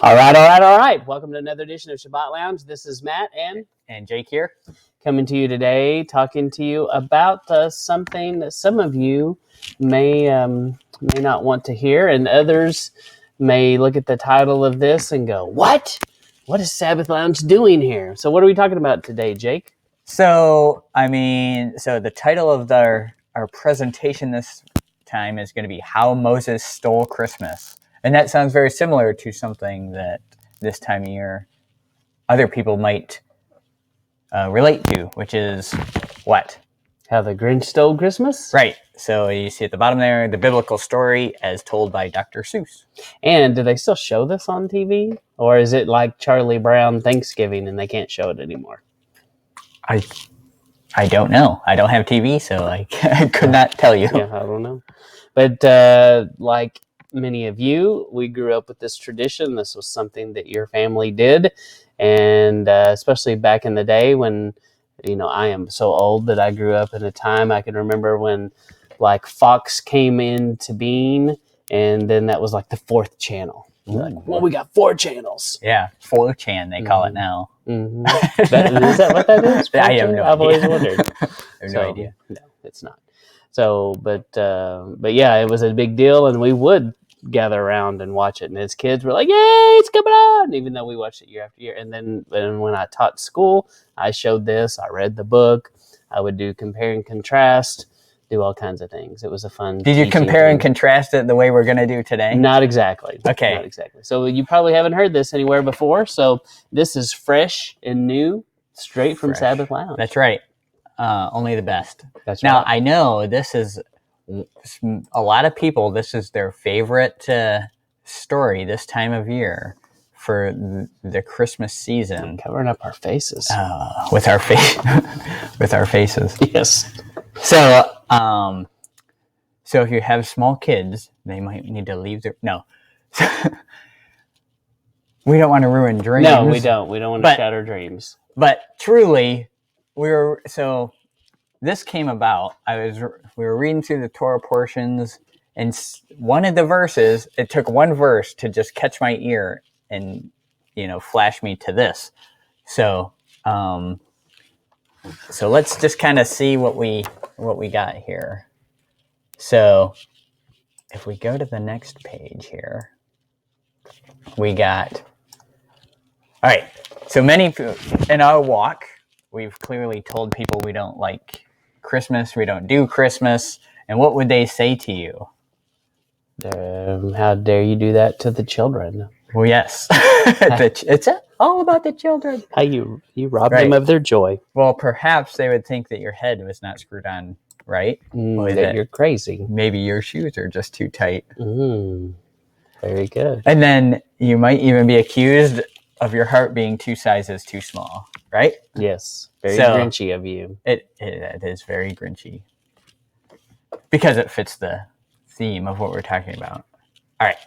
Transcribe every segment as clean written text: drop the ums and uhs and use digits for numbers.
All right. Welcome to another edition of Shabbat Lounge. This is Matt and Jake here, coming to you today, talking to you about something that some of you may not want to hear, and others may look at the title of this and go, "What? What is Sabbath Lounge doing here?" So, what are we talking about today, Jake? So the title of our presentation this time is going to be How Moses Stole Christmas. And that sounds very similar to something that this time of year other people might relate to, which is what? How the Grinch stole Christmas? Right. So you see at the bottom there, the biblical story as told by Dr. Seuss. And do they still show this on TV? Or is it like Charlie Brown Thanksgiving and they can't show it anymore? I don't know. I don't have TV, so I could not tell you. Yeah, I don't know. But like many of you, we grew up with this tradition. This was something that your family did. And especially back in the day when, I am so old that I grew up in a time I can remember when like Fox came into being, and then that was like the fourth channel. Like, well, we got 4 channels. Yeah, 4chan they call it now. Mm-hmm. Is that what that is? I have no idea. I've always wondered. I have no idea. No, it's not. So, but yeah, it was a big deal, and we would gather around and watch it. And as kids, we're like, "Yay, it's coming on!" Even though we watched it year after year. And then when I taught school, I showed this. I read the book. I would do compare and contrast. Do all kinds of things. It was a fun. Did you compare and contrast it the way we're going to do today? Not exactly. Okay. Not exactly. So you probably haven't heard this anywhere before. So this is fresh and new, straight from Sabbath Lounge. That's right. Only the best. That's now, right. I know this is a lot of people. This is their favorite story this time of year for the Christmas season. I'm covering up our faces with our with our faces. Yes. So if you have small kids, they might need to leave their we don't want to ruin dreams. No, we don't. We don't want to shatter dreams. But truly, this came about. We were reading through the Torah portions, and one of the verses, it took one verse to just catch my ear and flash me to this. So let's just kind of see what we got here. So if we go to the next page here, we got, all right. So many in our walk, we've clearly told people we don't like Christmas. We don't do Christmas. And what would they say to you? How dare you do that to the children? Well, yes. It's all about the children. How you rob them of their joy. Well, perhaps they would think that your head was not screwed on right. That you're crazy. Maybe your shoes are just too tight. Very good. And then you might even be accused of your heart being 2 sizes too small, right? Yes. Very Grinchy of you. It is very Grinchy. Because it fits the theme of what we're talking about. All right.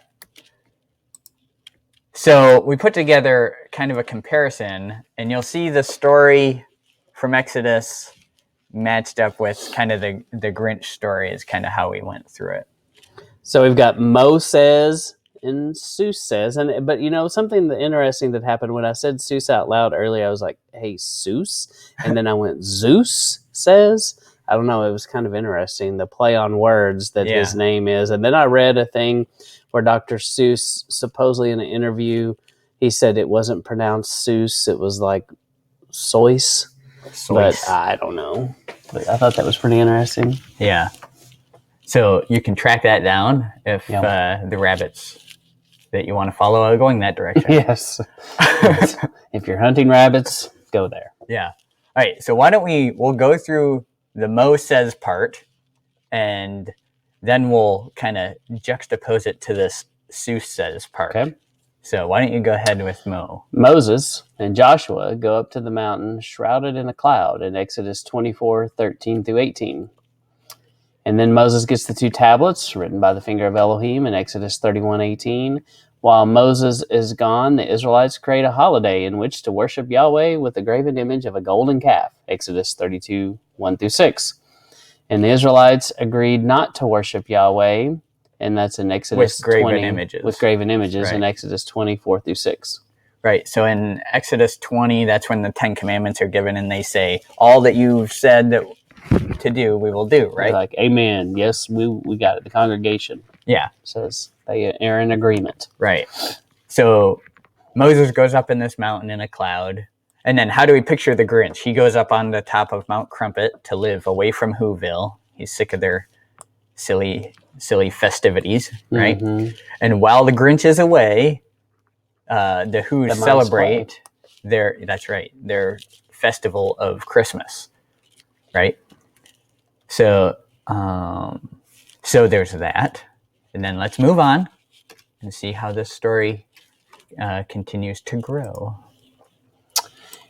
So we put together kind of a comparison, and you'll see the story from Exodus matched up with kind of the Grinch story is kind of how we went through it. So we've got Mo says and Seuss says, but something interesting that happened when I said Seuss out loud earlier, I was like, "Hey, Seuss," and then I went Zeus says. I don't know. It was kind of interesting, the play on words that his name is. And then I read a thing where Dr. Seuss, supposedly in an interview, he said it wasn't pronounced Seuss. It was like Seuss. But I don't know. But I thought that was pretty interesting. Yeah. So you can track that down if the rabbits that you want to follow are going that direction. Yes. If you're hunting rabbits, go there. Yeah. All right. So why don't we'll go through the Mo says part, and then we'll kind of juxtapose it to this Seuss says part. Okay. So why don't you go ahead with Mo? Moses and Joshua go up to the mountain shrouded in a cloud in Exodus 24:13-18. And then Moses gets the 2 tablets written by the finger of Elohim in Exodus 31:18. While Moses is gone, the Israelites create a holiday in which to worship Yahweh with the graven image of a golden calf, Exodus 32:1-6. And the Israelites agreed not to worship Yahweh And that's in Exodus With graven 20. images. With graven images in Right. Exodus 24 through 6. Right. So in Exodus 20, that's when the 10 Commandments are given, and they say, all that you've said that to do, we will do, right? They're like, amen. Yes, we got it. The congregation says they are in agreement. Right. So Moses goes up in this mountain in a cloud. And then how do we picture the Grinch? He goes up on the top of Mount Crumpet to live away from Whoville. He's sick of their silly festivities, right? Mm-hmm. And while the Grinch is away, the Who's celebrate their festival of Christmas, right? So there's that. And then let's move on and see how this story continues to grow.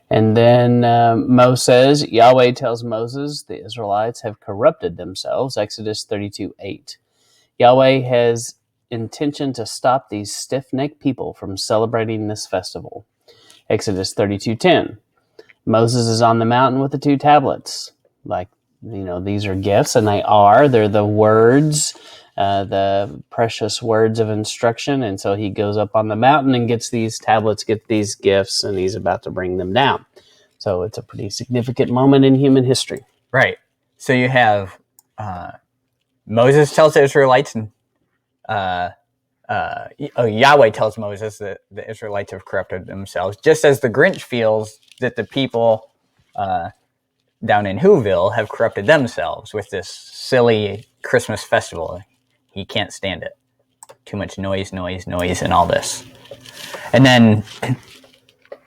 And then Moses, Yahweh tells Moses, the Israelites have corrupted themselves, Exodus 32:8. Yahweh has intention to stop these stiff-necked people from celebrating this festival, Exodus 32:10. Moses is on the mountain with the 2 tablets. Like, these are gifts, and they're the words, the precious words of instruction. And so he goes up on the mountain and gets these tablets, get these gifts, and he's about to bring them down. So it's a pretty significant moment in human history. Right. So you have Moses tells the Israelites, Yahweh tells Moses that the Israelites have corrupted themselves, just as the Grinch feels that the people down in Whoville have corrupted themselves with this silly Christmas festival. He can't stand it. Too much noise, and all this. And then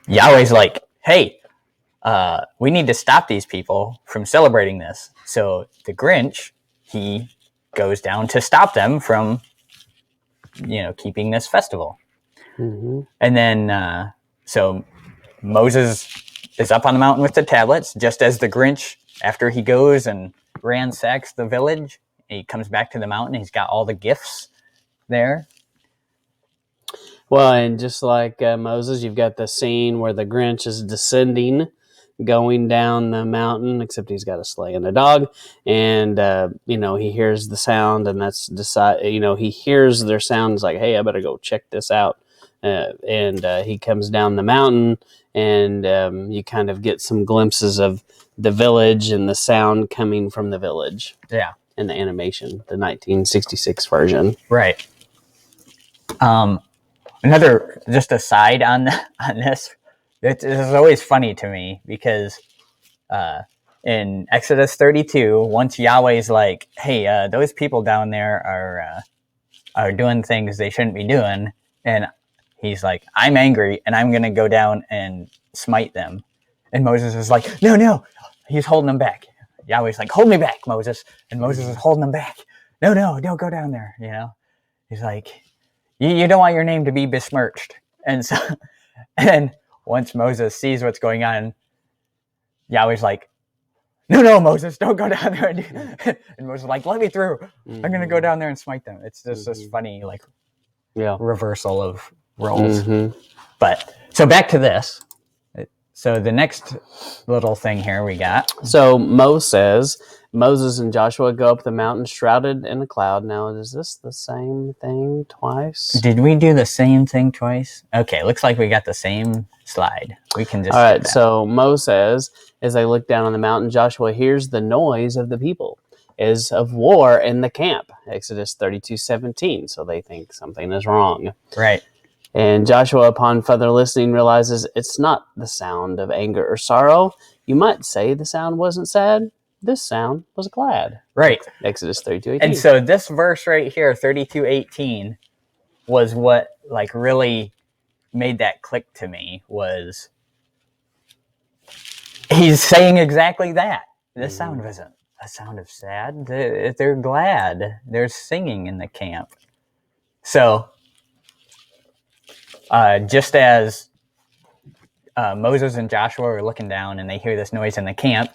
Yahweh's like, hey, we need to stop these people from celebrating this. So the Grinch, he goes down to stop them from, keeping this festival. Mm-hmm. And then, so Moses is up on the mountain with the tablets, just as the Grinch, after he goes and ransacks the village, he comes back to the mountain. He's got all the gifts there. Well, and just like Moses, you've got the scene where the Grinch is descending, going down the mountain, except he's got a sleigh and a dog. And, he hears the sound, and he hears their sound. It's like, hey, I better go check this out. And he comes down the mountain, and you kind of get some glimpses of the village and the sound coming from the village. Yeah. In the animation, the 1966 version. Right. Another, just aside on this, this is always funny to me because in Exodus 32, once Yahweh's like, hey, those people down there are doing things they shouldn't be doing, and he's like, I'm angry, and I'm going to go down and smite them. And Moses is like, no, he's holding them back. Yahweh's like, hold me back, Moses. And Moses is holding them back. No, don't go down there, He's like, you don't want your name to be besmirched. And so, and once Moses sees what's going on, Yahweh's like, no, Moses, don't go down there. And Moses is like, let me through. I'm going to go down there and smite them. It's just this funny, reversal of roles. Mm-hmm. But, so back to this. So the next little thing here we got. So Moses and Joshua go up the mountain shrouded in a cloud. Now, is this the same thing twice? Did we do the same thing twice? Okay, looks like we got the same slide. We can just... All right, so Moses, as they look down on the mountain, Joshua hears the noise of the people as of war in the camp. Exodus 32:17. So they think something is wrong. Right. And Joshua, upon further listening, realizes it's not the sound of anger or sorrow. You might say the sound wasn't sad. This sound was glad. Right. Exodus 32:18. And so this verse right here, 32:18, was what really made that click to me. Was he's saying exactly that. This sound wasn't a sound of sad. They're glad. There's singing in the camp. So just as Moses and Joshua are looking down and they hear this noise in the camp,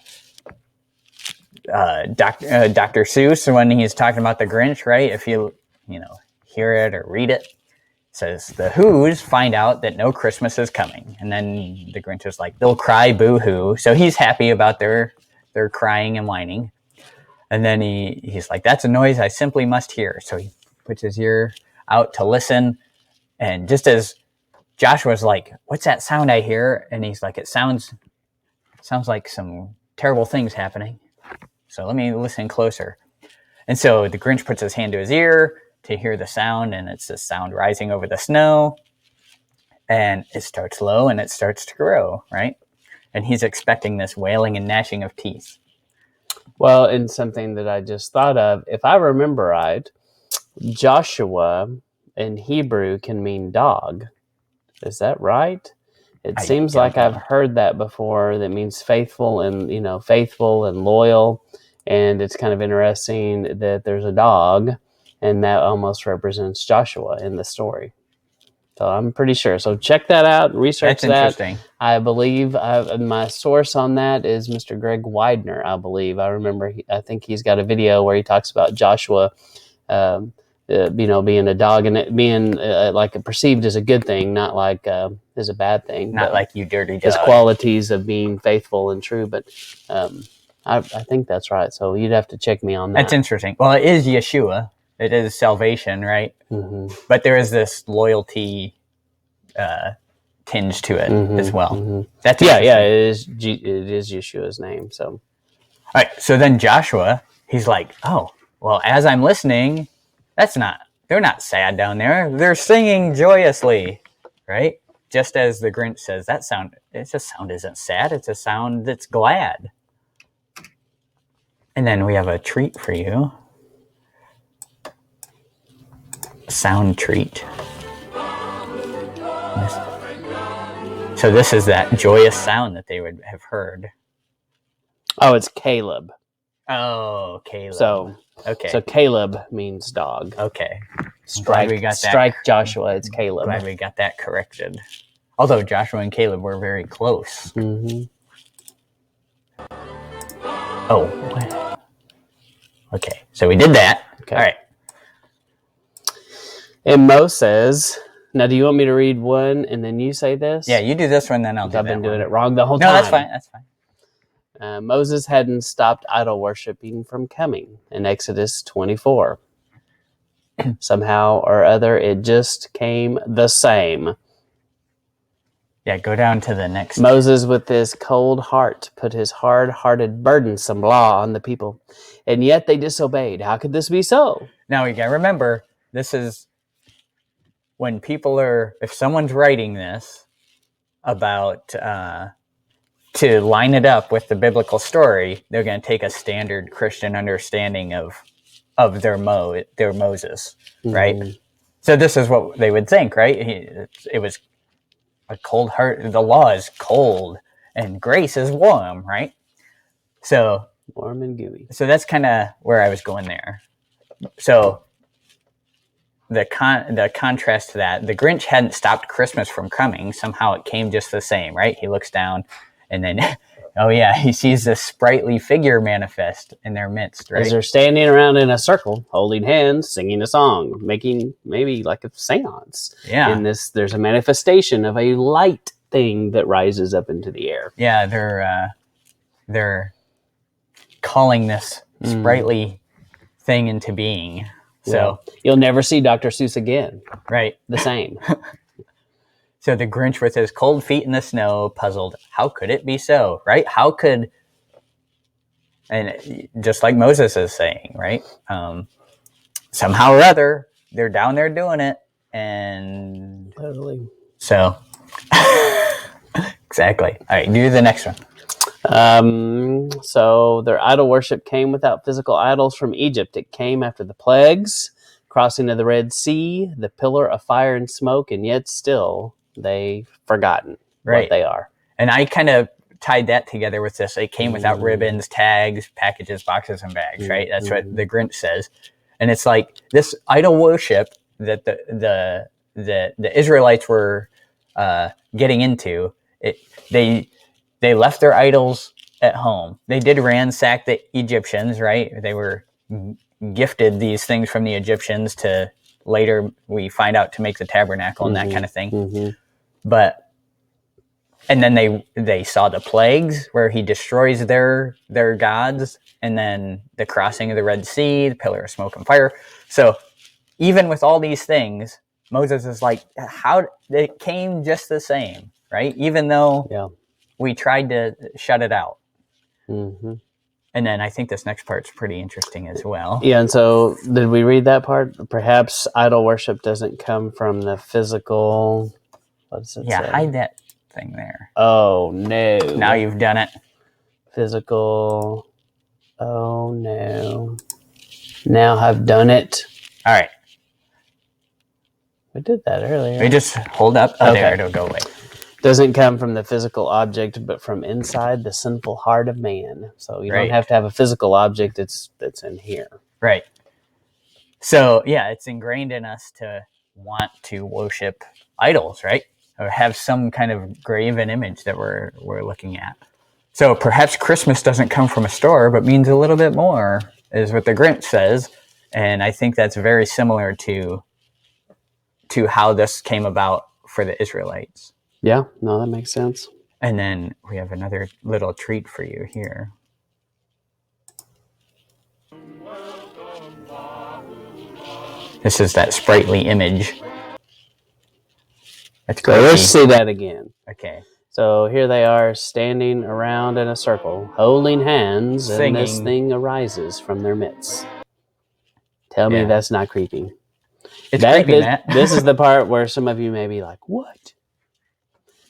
Dr. Seuss, when he's talking about the Grinch, right? If you hear it or read it, says the Who's find out that no Christmas is coming, and then the Grinch is like, they'll cry boo-hoo. So he's happy about their crying and whining, and then he's like, that's a noise I simply must hear. So he puts his ear out to listen. And just as Joshua's like, what's that sound I hear? And he's like, it sounds like some terrible things happening. So let me listen closer. And so the Grinch puts his hand to his ear to hear the sound, and it's the sound rising over the snow. And it starts low and it starts to grow, right? And he's expecting this wailing and gnashing of teeth. Well, and something that I just thought of, if I remember right, Joshua in Hebrew can mean dog. Is that right? It seems like I've heard that before. That means faithful and, faithful and loyal. And it's kind of interesting that there's a dog, and that almost represents Joshua in the story. So I'm pretty sure. So check that out. Research that. That's interesting. I believe my source on that is Mr. Greg Widener, I believe. I remember, I think he's got a video where he talks about Joshua, being a dog, and it being like perceived as a good thing, not like as a bad thing. Not like you dirty dog. His qualities of being faithful and true. But I think that's right. So you'd have to check me on that. That's interesting. Well, it is Yeshua. It is salvation, right? Mm-hmm. But there is this loyalty tinge to it as well. Mm-hmm. That's it is Yeshua's name. So, all right. So then Joshua, he's like, "Oh, well, as I'm listening, they're not sad down there. They're singing joyously, right?" Just as the Grinch says, that sound isn't sad. It's a sound that's glad. And then we have a treat for you. Sound treat. So this is that joyous sound that they would have heard. Oh, it's Caleb. Oh, Caleb. So Caleb means dog. Okay. Strike Joshua. It's Caleb. Glad we got that corrected. Although Joshua and Caleb were very close. Mm-hmm. Oh. Okay. So we did that. Okay. All right. And Mo says, now do you want me to read one and then you say this? Yeah, you do this one, then I'll do that. I've been doing it wrong the whole time. No, that's fine. That's fine. Moses hadn't stopped idol worshiping from coming in Exodus 24. Somehow or other, it just came the same. Yeah, go down to the next. Moses, with his cold heart, put his hard-hearted, burdensome law on the people, and yet they disobeyed. How could this be so? Now, you got to remember, this is when if someone's writing this about, to line it up with the biblical story, they're going to take a standard Christian understanding of their Moses, right? Mm-hmm. So this is what they would think, right? It was a cold heart. The law is cold and grace is warm, right? So warm and gooey. So that's kind of where I was going there. So the contrast to that, the Grinch hadn't stopped Christmas from coming. Somehow it came just the same, right? He looks down and then, oh yeah, he sees this sprightly figure manifest in their midst, right? As they're standing around in a circle, holding hands, singing a song, making maybe like a seance. Yeah. And there's a manifestation of a light thing that rises up into the air. Yeah, they're calling this sprightly thing into being. So you'll never see Dr. Seuss again. Right. The same. So the Grinch with his cold feet in the snow, puzzled, how could it be so, right? And just like Moses is saying, right? Somehow or other, they're down there doing it. And totally. So, exactly. All right, do the next one. So their idol worship came without physical idols from Egypt. It came after the plagues, crossing of the Red Sea, the pillar of fire and smoke, and yet still they've forgotten what they are. And I kind of tied that together with this. It came without ribbons, tags, packages, boxes, and bags, right? That's what the Grinch says. And it's like this idol worship that the Israelites were getting into. They left their idols at home. They did ransack the Egyptians, right? They were gifted these things from the Egyptians to later we find out to make the tabernacle and that kind of thing. Mm-hmm. And then they saw the plagues where he destroys their gods, and then the crossing of the Red Sea, the pillar of smoke and fire. So even with all these things, Moses is like, how it came just the same, right? Even though we tried to shut it out. Mm-hmm. And then I think this next part's pretty interesting as well. Yeah, and so did we read that part? Perhaps idol worship doesn't come from the physical. What does it say? Hide that thing there. Oh, no. Now you've done it. Physical. Oh, no. Now I've done it. All right. We did that earlier. We just hold up. Oh, okay. There, it'll go away. Doesn't come from the physical object, but from inside the sinful heart of man. So you don't have to have a physical object that's in here. Right. So, yeah, it's ingrained in us to want to worship idols, right? Or have some kind of graven image that we're looking at. So perhaps Christmas doesn't come from a store, but means a little bit more, is what the Grinch says. And I think that's very similar to how this came about for the Israelites. Yeah, no, that makes sense. And then we have another little treat for you here. This is that sprightly image. That's great. So let's see that again. Okay. So here they are standing around in a circle, holding hands, singing. And this thing arises from their midst. Tell me that's not creepy. It's creepy, Matt. This is the part where some of you may be like, what?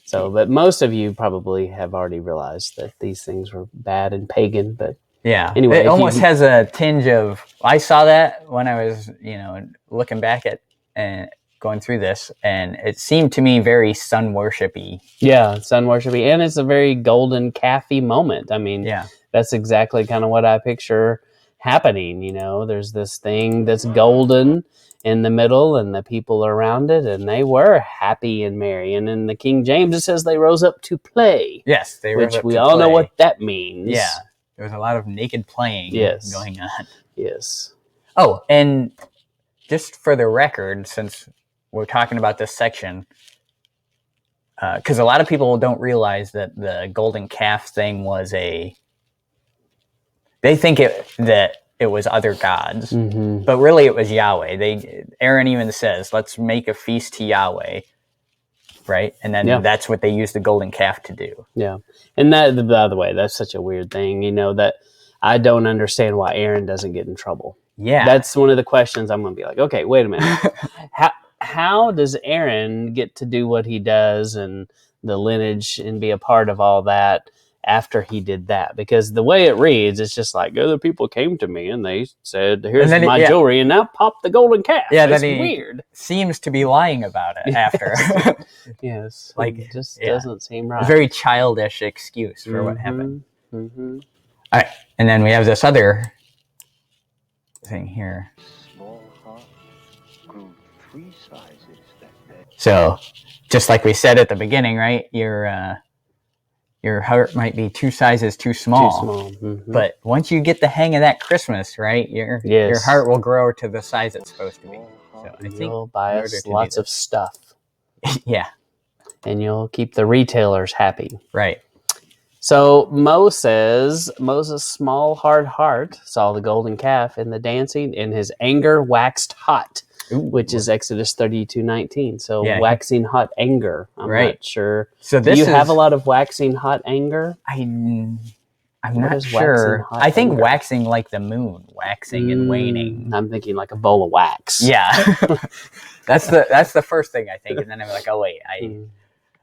So, but most of you probably have already realized that these things were bad and pagan, but anyway. It almost has a tinge of, I saw that when I was, looking back at and going through this, and it seemed to me very sun worshipy. Yeah, sun worshipy, and it's a very golden calf-y moment. I mean, that's exactly kind of what I picture happening. There's this thing that's golden in the middle, and the people around it, and they were happy and merry. And in the King James, it says they rose up to play. Yes, they rose up to play. Which we all know what that means. Yeah, there was a lot of naked playing going on. Yes. Oh, and just for the record, since we're talking about this section, because a lot of people don't realize that the golden calf thing was they think that it was other gods, but really it was Yahweh. Aaron even says, let's make a feast to Yahweh, right? And then that's what they use the golden calf to do. Yeah. And that, by the way, that's such a weird thing, that I don't understand why Aaron doesn't get in trouble. Yeah. That's one of the questions I'm going to be like, okay, wait a minute. How does Aaron get to do what he does and the lineage and be a part of all that after he did that? Because the way it reads, it's just like other people came to me and they said, here's my jewelry, and now pop the golden calf. Yeah, that's weird. Seems to be lying about it after. Yes. Like, it just doesn't seem right. A very childish excuse for what happened. Mm-hmm. All right. And then we have this other thing here. Small heart grew 3 sizes that day. So, just like we said at the beginning, right? Your heart might be 2 sizes too small. But once you get the hang of that Christmas, right, your heart will grow to the size it's supposed to be. So I think you'll buy us lots of stuff. Yeah. And you'll keep the retailers happy. Right. So Moses' small hard heart saw the golden calf in the dancing, and his anger waxed hot. Ooh, which is Exodus 32:19. So waxing hot anger. I'm not sure. So do you have a lot of waxing hot anger? I'm not sure. I think anger? Waxing like the moon, waxing and waning. I'm thinking like a bowl of wax. Yeah. that's the first thing I think, and then I'm like, oh wait,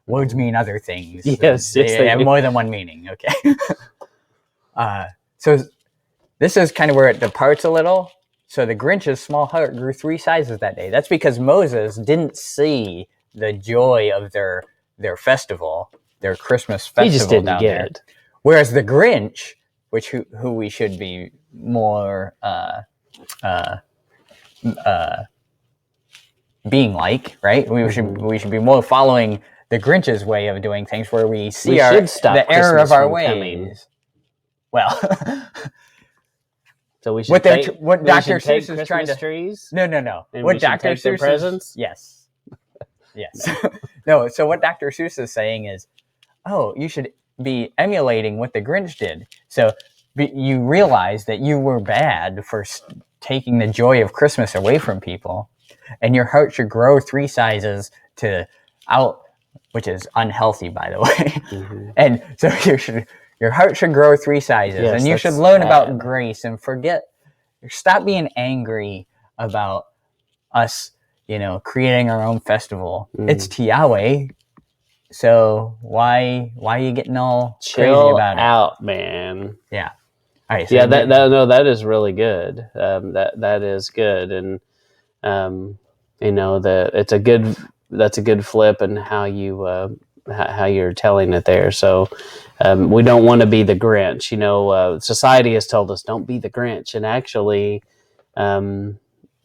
words mean other things. Yes, they have more than one meaning. Okay. So this is kind of where it departs a little. So the Grinch's small heart grew 3 sizes that day. That's because Moses didn't see the joy of their festival, their Christmas festival. He just didn't down get there. it. Whereas the Grinch, who we should be more being like, right? We should be more following the Grinch's way of doing things, where we see the error of our ways. Coming. Well. So we should what Dr. Seuss is trying to trees. No. And what Dr. Seuss presents? Yes. No. So what Dr. Seuss is saying is, you should be emulating what the Grinch did. So you realize that you were bad for taking the joy of Christmas away from people, and your heart should grow 3 sizes to out, which is unhealthy, by the way. And so your heart should grow 3 sizes, Yes, and you should that's learn bad. about grace and stop being angry about us, creating our own festival. It's Yahweh. So why are you getting all crazy Chill about out, man. Yeah. All right. So Yeah, that is really good. That is good, and that's a good flip in how you're telling it there. So we don't want to be the Grinch. Society has told us don't be the Grinch, and actually,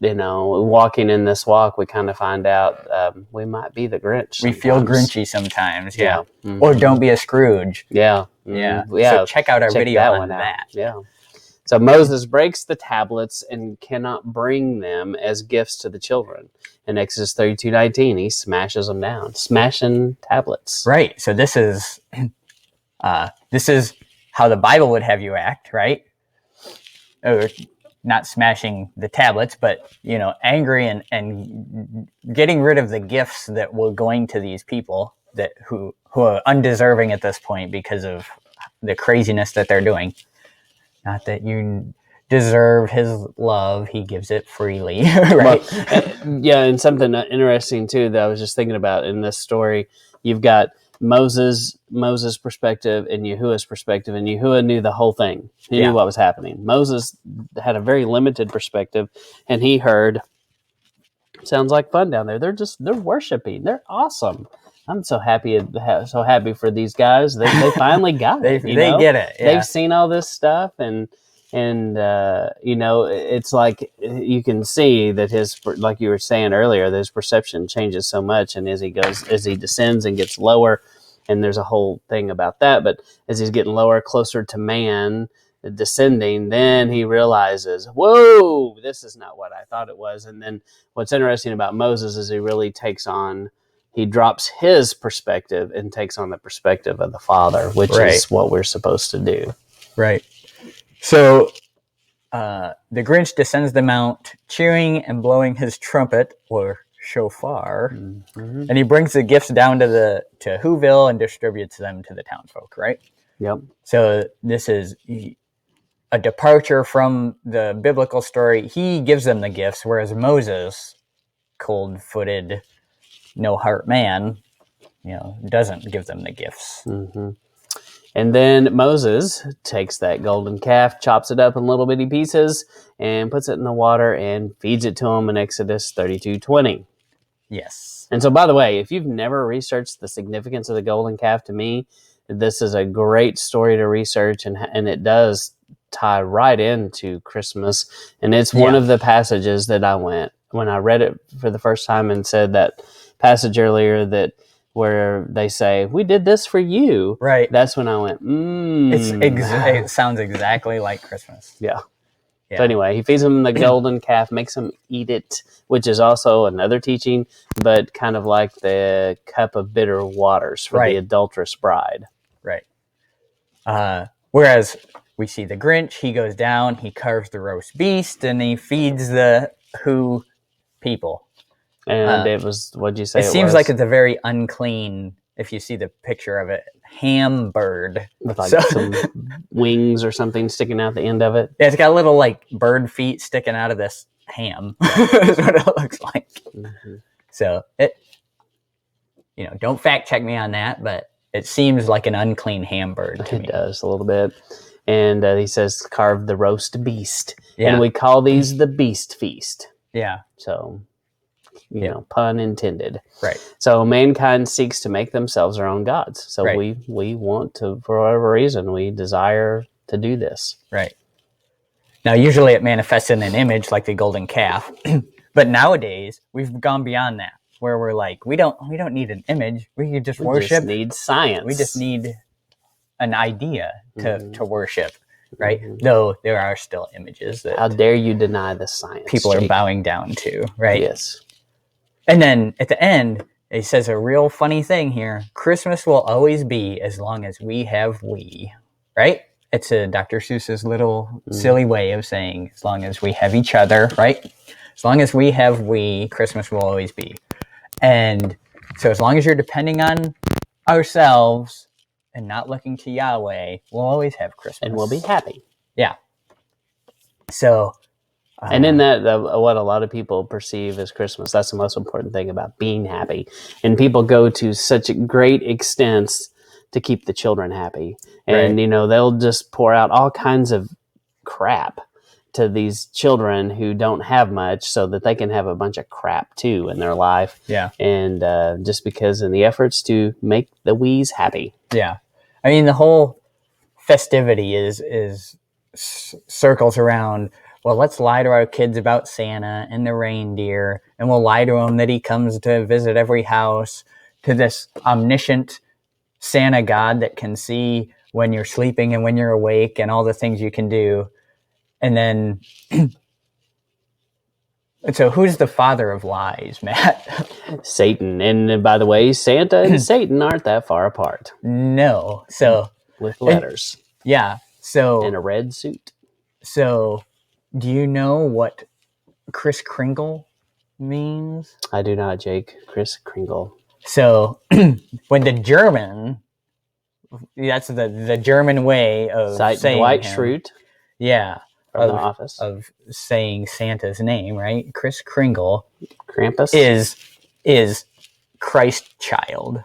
walking in this walk, we kind of find out we might be the Grinch. Sometimes. We feel Grinchy sometimes, yeah. Mm-hmm. Or don't be a Scrooge. Yeah, yeah. So check out our video on that. Yeah. So Moses breaks the tablets and cannot bring them as gifts to the children. In Exodus 32:19, he smashes them down, smashing tablets. Right. So this is how the Bible would have you act, right? Or not smashing the tablets, but angry and getting rid of the gifts that were going to these people who are undeserving at this point because of the craziness that they're doing. Not that you deserve his love, he gives it freely, right? Yeah, and something interesting too that I was just thinking about in this story, you've got Moses' perspective and Yahuwah's perspective, and Yahuwah knew the whole thing. He knew what was happening. Moses had a very limited perspective, and he heard, sounds like fun down there. They're worshiping. They're awesome. I'm so happy for these guys. They finally got it. They get it. Yeah. They've seen all this stuff, and it's like you can see that like you were saying earlier, his perception changes so much, and as he descends and gets lower, and there's a whole thing about that. But as he's getting lower, closer to man, descending, then he realizes, whoa, this is not what I thought it was. And then what's interesting about Moses is he drops his perspective and takes on the perspective of the Father, which is what we're supposed to do. Right. So the Grinch descends the mount, cheering and blowing his trumpet or shofar, and he brings the gifts down to Whoville and distributes them to the townsfolk. Right. Yep. So this is a departure from the biblical story. He gives them the gifts, whereas Moses, cold-footed, no-heart man, doesn't give them the gifts. Mm-hmm. And then Moses takes that golden calf, chops it up in little bitty pieces, and puts it in the water and feeds it to him in Exodus 32:20. Yes. And so, by the way, if you've never researched the significance of the golden calf, to me, this is a great story to research, and it does tie right into Christmas. And it's one of the passages that when I read it for the first time and said that passage earlier where they say, we did this for you. Right. That's when I went, it sounds exactly like Christmas. Yeah. So anyway, he feeds him the golden calf, makes him eat it, which is also another teaching, but kind of like the cup of bitter waters for the adulterous bride. Right. Whereas we see the Grinch, he goes down, he carves the roast beast, and he feeds the Who people. And it was, what'd you say? It seems like it's a very unclean, if you see the picture of it, ham bird. With some wings or something sticking out the end of it. Yeah, it's got little bird feet sticking out of this ham. That's what it looks like. Mm-hmm. So don't fact check me on that, but it seems like an unclean ham bird to me. It does a little bit. And he says, carve the roast beast. Yeah. And we call these the beast feast. Yeah. So, pun intended. Right. So mankind seeks to make themselves their own gods. So we want to, for whatever reason, we desire to do this. Right. Now, usually it manifests in an image like the golden calf. But nowadays, we've gone beyond that, where we're like, we don't need an image. We can just worship. We just need science. We just need an idea to worship. Right? Mm-hmm. Though there are still images that... How dare you deny the science? People are bowing down to, right? Yes. And then at the end, it says a real funny thing here. Christmas will always be as long as we have we. Right? It's a Dr. Seuss's little silly way of saying as long as we have each other, right? As long as we have Christmas will always be. And so as long as you're depending on ourselves and not looking to Yahweh, we'll always have Christmas. And we'll be happy. Yeah. So... and in that, what a lot of people perceive as Christmas, that's the most important thing about being happy. And people go to such great extents to keep the children happy. And, they'll just pour out all kinds of crap to these children who don't have much so that they can have a bunch of crap too in their life. Yeah. And just because in the efforts to make the wees happy. Yeah. I mean, the whole festivity is circles around, well, let's lie to our kids about Santa and the reindeer, and we'll lie to them that he comes to visit every house, to this omniscient Santa God that can see when you're sleeping and when you're awake and all the things you can do. And then, so who's the father of lies, Matt? Satan. And by the way, Santa and Satan aren't that far apart. No. So with letters. Yeah. So in a red suit. So do you know what Kris Kringle means? I do not, Jake. Kris Kringle. So when the German, that's the German way of saying Dwight him, Schrute. Yeah. From the office. Of saying Santa's name, right? Kris Kringle. Krampus. Is Christ child.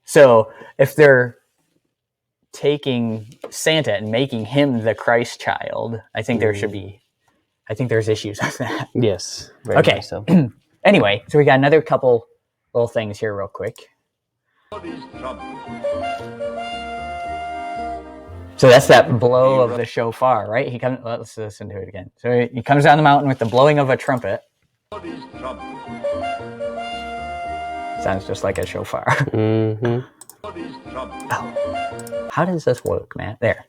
So if they're taking Santa and making him the Christ child, I think there's issues with that. Yes. Very okay. So. Anyway, so we got another couple little things here real quick. So that's that blow of the shofar, right? Let's listen to it again. So he comes down the mountain with the blowing of a trumpet. Sounds just like a shofar. Mm-hmm. Oh. How does this work, Matt? There.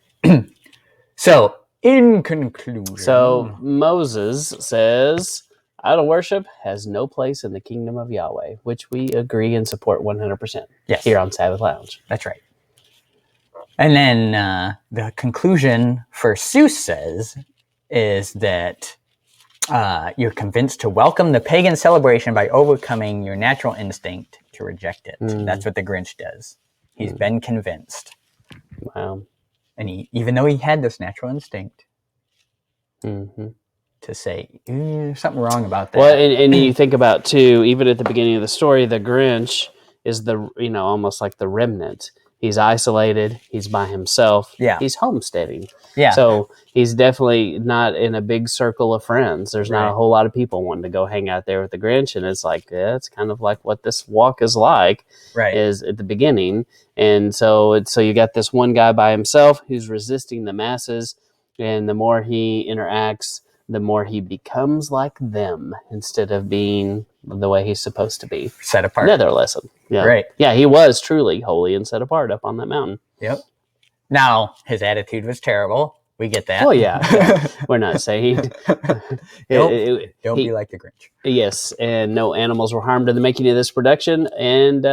So, in conclusion. So Moses says, idol worship has no place in the kingdom of Yahweh, which we agree and support 100%. Yes. Here on Sabbath Lounge. That's right. And then the conclusion for Seuss says is that you're convinced to welcome the pagan celebration by overcoming your natural instinct to reject it. That's what the Grinch does. He's been convinced. Wow. And even though he had this natural instinct to say, there's something wrong about that. Well, and you think about, too, even at the beginning of the story, the Grinch is almost like the remnant. He's isolated. He's by himself. Yeah. He's homesteading. Yeah. So he's definitely not in a big circle of friends. There's not a whole lot of people wanting to go hang out there with the Grinch. And it's like, it's kind of like what this walk is like is at the beginning. And so you got this one guy by himself who's resisting the masses. And the more he interacts, the more he becomes like them instead of being the way he's supposed to be. Set apart. Another lesson. Yeah. Right. Yeah, he was truly holy and set apart up on that mountain. Yep. Now, his attitude was terrible. We get that. Oh, yeah. We're not saying. Don't be like the Grinch. Yes, and no animals were harmed in the making of this production. And,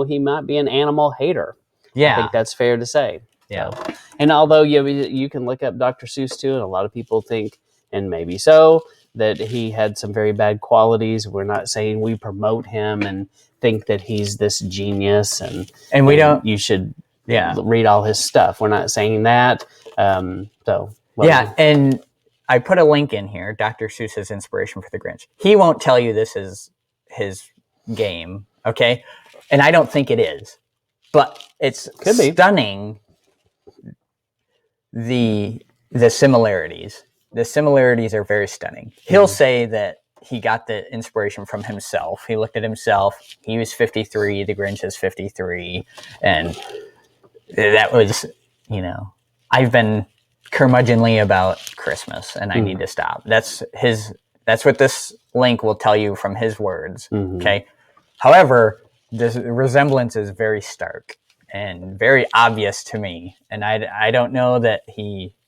he might be an animal hater. Yeah. I think that's fair to say. Yeah. So, and although you can look up Dr. Seuss, too, and a lot of people think, and maybe so, that he had some very bad qualities. We're not saying we promote him and think that he's this genius and we don't. You should read all his stuff. We're not saying that. And I put a link in here. Dr. Seuss's inspiration for the Grinch. He won't tell you this is his game, okay? And I don't think it is, but it's stunning. The similarities. The similarities are very stunning. He'll say that he got the inspiration from himself. He looked at himself. He was 53. The Grinch is 53. And that was, I've been curmudgeonly about Christmas and I need to stop. That's what this link will tell you from his words. Okay. However, the resemblance is very stark and very obvious to me. And I don't know that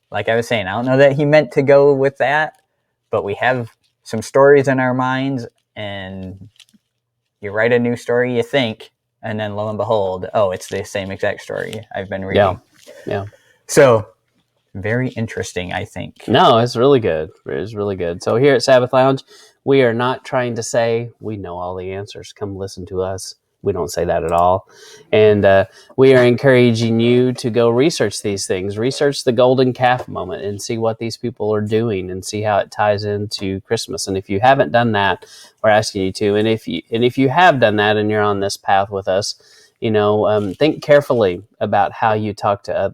like I was saying, I don't know that he meant to go with that, but we have some stories in our minds, and you write a new story, you think, and then lo and behold, it's the same exact story I've been reading. Yeah. So, very interesting, I think. No, it's really good. It's really good. So here at Sabbath Lounge, we are not trying to say we know all the answers. Come listen to us. We don't say that at all. And we are encouraging you to go research these things. Research the golden calf moment and see what these people are doing and see how it ties into Christmas. And if you haven't done that, we're asking you to. And if you have done that and you're on this path with us, think carefully about how you talk to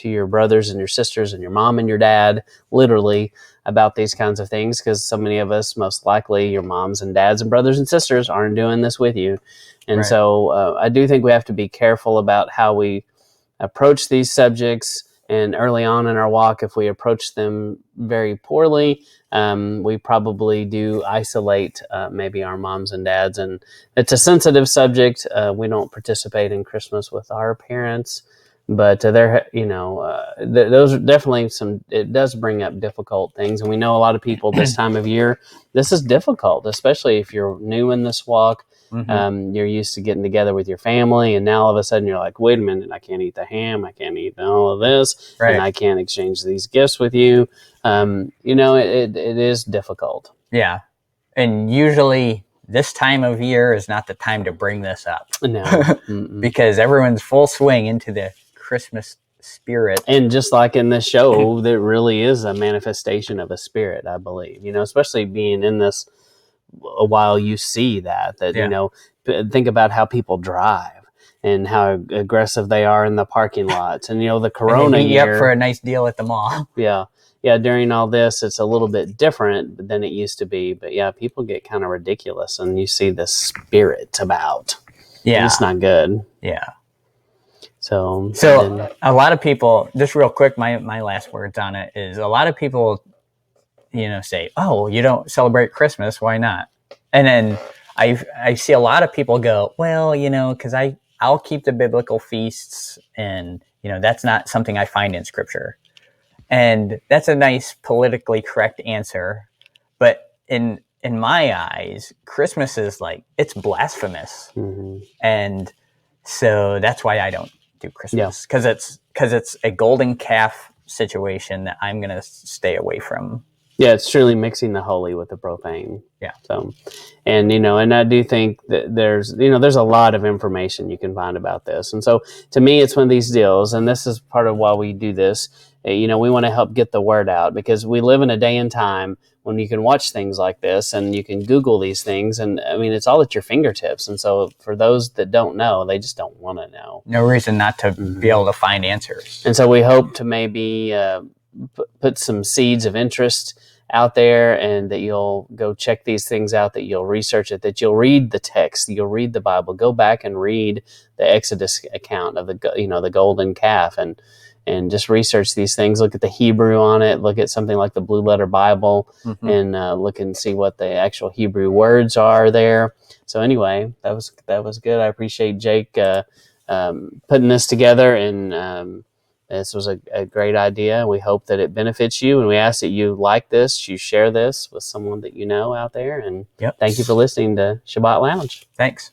your brothers and your sisters and your mom and your dad, literally, about these kinds of things, because so many of us, most likely your moms and dads and brothers and sisters, aren't doing this with you. And Right. so I do think we have to be careful about how we approach these subjects. And early on in our walk, if we approach them very poorly, we probably do isolate maybe our moms and dads. And it's a sensitive subject. We don't participate in Christmas with our parents, but those are definitely it does bring up difficult things. And we know a lot of people this time of year, this is difficult, especially if you're new in this walk. Mm-hmm. You're used to getting together with your family, and now all of a sudden you're like, wait a minute, I can't eat the ham, I can't eat all of this, Right. and I can't exchange these gifts with you. It is difficult. Yeah. And usually this time of year is not the time to bring this up. No. Because everyone's full swing into the Christmas spirit. And just like in this show, there really is a manifestation of a spirit, I believe, especially being in this a while, you see that think about how people drive and how aggressive they are in the parking lots, and the Corona and year up for a nice deal at the mall. yeah during all this, it's a little bit different than it used to be, but people get kind of ridiculous, and you see the spirit about. Yeah, it's not good. So a lot of people, just real quick, my last words on it is, a lot of people say, oh, you don't celebrate Christmas, why not? And then I see a lot of people go, well, because I'll keep the biblical feasts, and that's not something I find in Scripture. And that's a nice politically correct answer, but in my eyes, Christmas is it's blasphemous. Mm-hmm. And so that's why I don't do Christmas, because it's a golden calf situation that I'm going to stay away from. Yeah, it's truly mixing the holy with the profane. Yeah. So, and I do think that there's a lot of information you can find about this. And so to me, it's one of these deals, and this is part of why we do this. We want to help get the word out, because we live in a day and time when you can watch things like this and you can Google these things. And it's all at your fingertips. And so for those that don't know, they just don't want to know. No reason not to be able to find answers. And so we hope to maybe put some seeds of interest out there, and that you'll go check these things out, that you'll research it, that you'll read the text, you'll read the Bible, go back and read the Exodus account of the golden calf, and just research these things. Look at the Hebrew on it. Look at something like the Blue Letter Bible, mm-hmm. and look and see what the actual Hebrew words are there. So anyway, that was good. I appreciate Jake putting this together, and this was a great idea. We hope that it benefits you, and we ask that you like this, you share this with someone that you know out there. And Thank you for listening to Shabbat Lounge. Thanks.